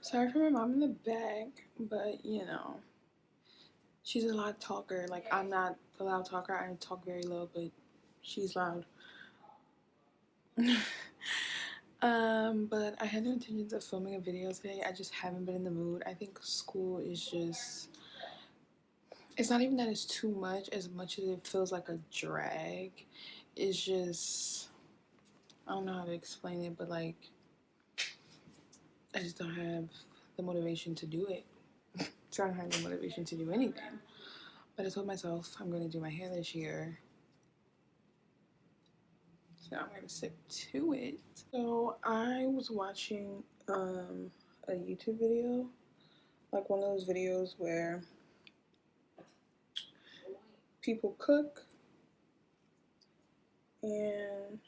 Sorry for my mom in the back, but you know, she's a loud talker. Like, I'm not a loud talker, I talk very low, but she's loud. But I had no intentions of filming a video today. I just haven't been in the mood. I think school is just, it's not even that it's too much as much as it feels like a drag. It's just, I don't know how to explain it, but like, I just don't have the motivation to do it. So I don't have the motivation to do anything. But I told myself I'm going to do my hair this year. So I'm going to stick to it. So I was watching a YouTube video. Like one of those videos where people cook and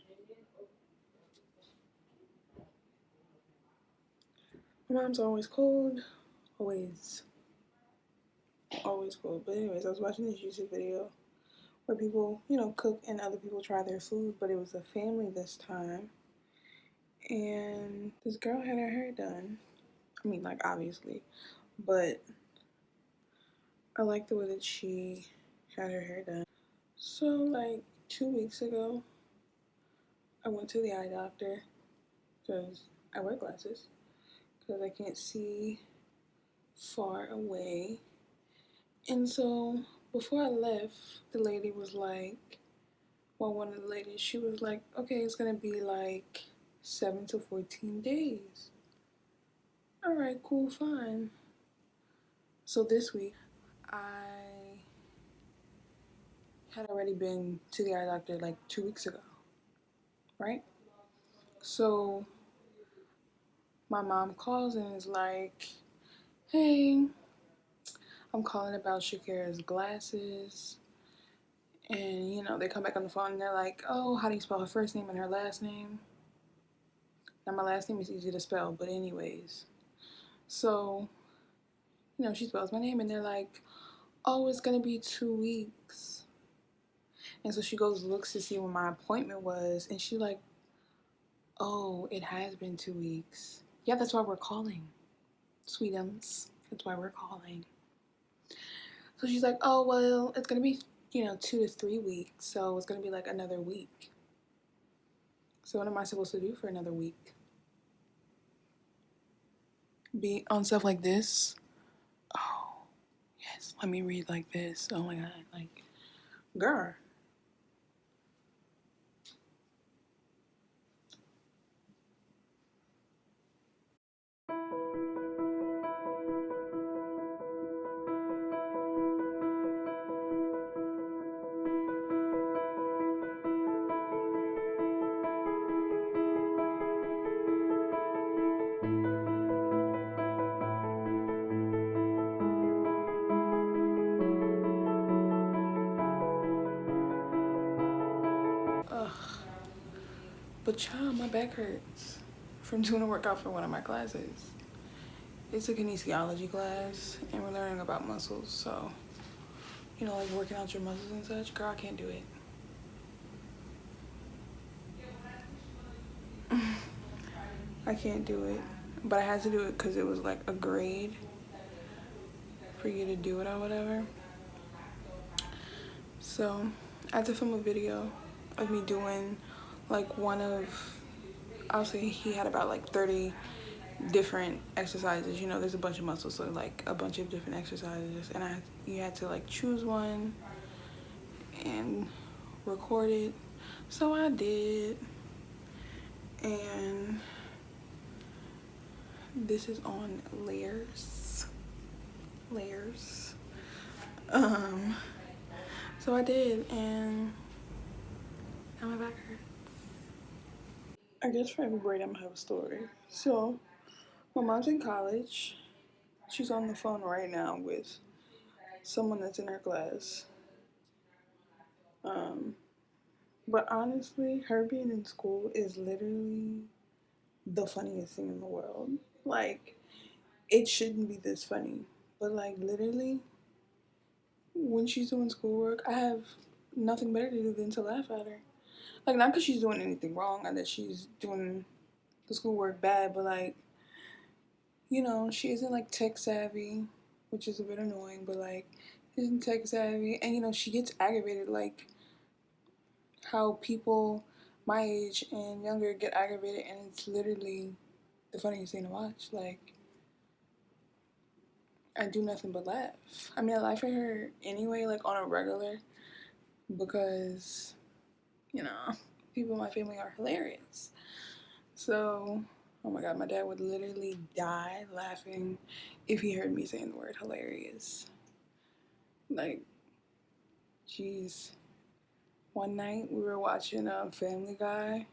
my mom's always cold. Always cold. But anyways, I was watching this YouTube video where people, you know, cook and other people try their food, but it was a family this time. And this girl had her hair done. I mean, like, obviously, but I like the way that she had her hair done. So, like, 2 weeks ago, I went to the eye doctor because I wear glasses because I can't see far away. And so, before I left, the lady was like, well, one of the ladies, she was like, okay, it's gonna be like 7 to 14 days. All right, cool, fine. So this week, I had already been to the eye doctor like 2 weeks ago, right? So my mom calls and is like, hey, I'm calling about Sha'Kerra's glasses. And, you know, they come back on the phone and they're like, oh, how do you spell her first name and her last name? Now, my last name is easy to spell, but anyways. So, you know, she spells my name and they're like, oh, it's going to be 2 weeks. And so she goes, looks to see when my appointment was. And she like, oh, it has been 2 weeks. Yeah, that's why we're calling. Sweetums. That's why we're calling. So she's like, oh, well, it's going to be, you know, 2 to 3 weeks. So it's going to be like another week. So what am I supposed to do for another week? Be on stuff like this? Oh, yes. Let me read like this. Oh my God. Like, girl. Ugh. But child, my back hurts from doing a workout for one of my classes. It's a kinesiology class, and we're learning about muscles, so, you know, like working out your muscles and such. Girl, I can't do it. I can't do it. But I had to do it because it was like a grade for you to do it or whatever. So I had to film a video of me doing like one of, I'll say he had about like 30 different exercises. You know, there's a bunch of muscles, so like a bunch of different exercises, and you had to like choose one and record it. So I did, and this is on layers. So I did, and now my back hurts. I guess for every braid I'm gonna have a story. So my mom's in college. She's on the phone right now with someone that's in her class. But honestly, her being in school is literally the funniest thing in the world. Like, it shouldn't be this funny, but like literally, when she's doing schoolwork, I have nothing better to do than to laugh at her. Like, not because she's doing anything wrong or that she's doing the schoolwork bad, but like, you know, she isn't like tech savvy, which is a bit annoying, but like isn't tech savvy, and you know, she gets aggravated like how people my age and younger get aggravated, and it's literally the funniest thing to watch. Like, I do nothing but laugh. I mean, I laugh at her anyway, like on a regular, because, you know, people in my family are hilarious. So, oh my god, my dad would literally die laughing if he heard me saying the word hilarious. Like, jeez. One night we were watching Family Guy,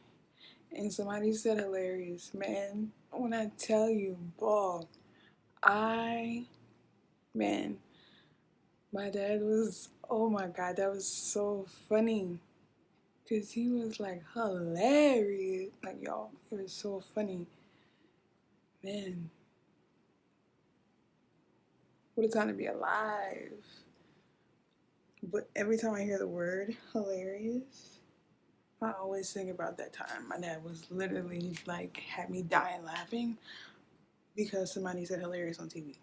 and somebody said hilarious. Man, when I tell you, ball, man, my dad was, oh my god, that was so funny. Because he was like hilarious. Like, y'all, it was so funny. Man, what a time to be alive. But every time I hear the word hilarious, I always think about that time. My dad was literally like, had me dying laughing because somebody said hilarious on TV.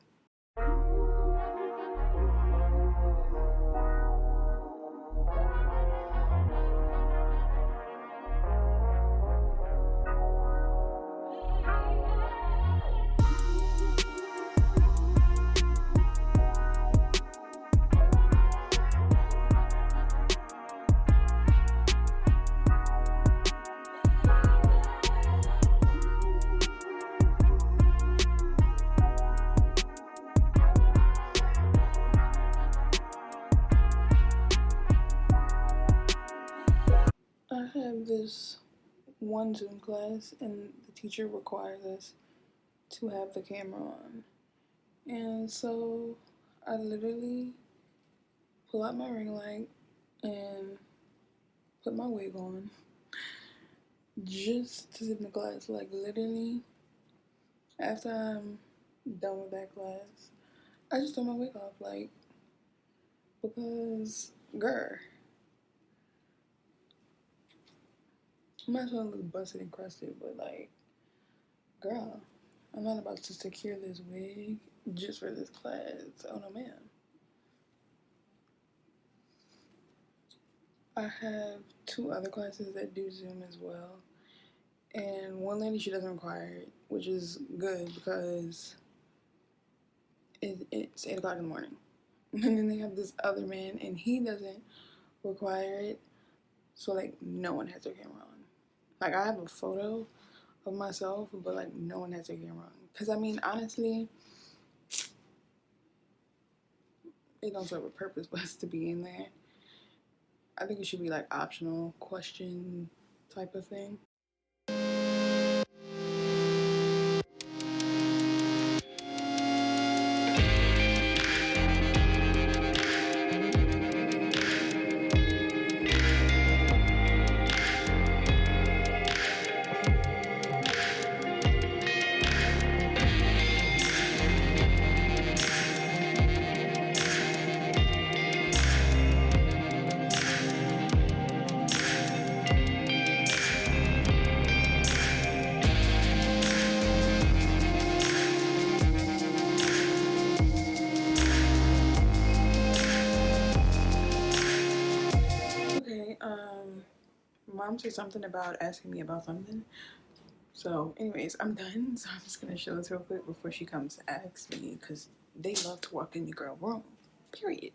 I have this one Zoom class, and the teacher requires us to have the camera on. And so I literally pull out my ring light and put my wig on just to sit in the class. Like, literally, after I'm done with that class, I just throw my wig off. Like, because, girl, I might as well look busted and crusted, but like, girl, I'm not about to secure this wig just for this class. Oh no, ma'am. I have two other classes that do Zoom as well. And one lady, she doesn't require it, which is good because it's 8 o'clock in the morning. And then they have this other man, and he doesn't require it. So, like, no one has their camera on. Like, I have a photo of myself, but, like, no one has their camera on. Because, I mean, honestly, it don't serve a purpose for us to be in there. I think it should be, like, optional question type of thing. Okay, Mom said something about asking me about something. So, anyways, I'm done. So I'm just gonna show this real quick before she comes to ask me, because they love to walk in your girl room. Period.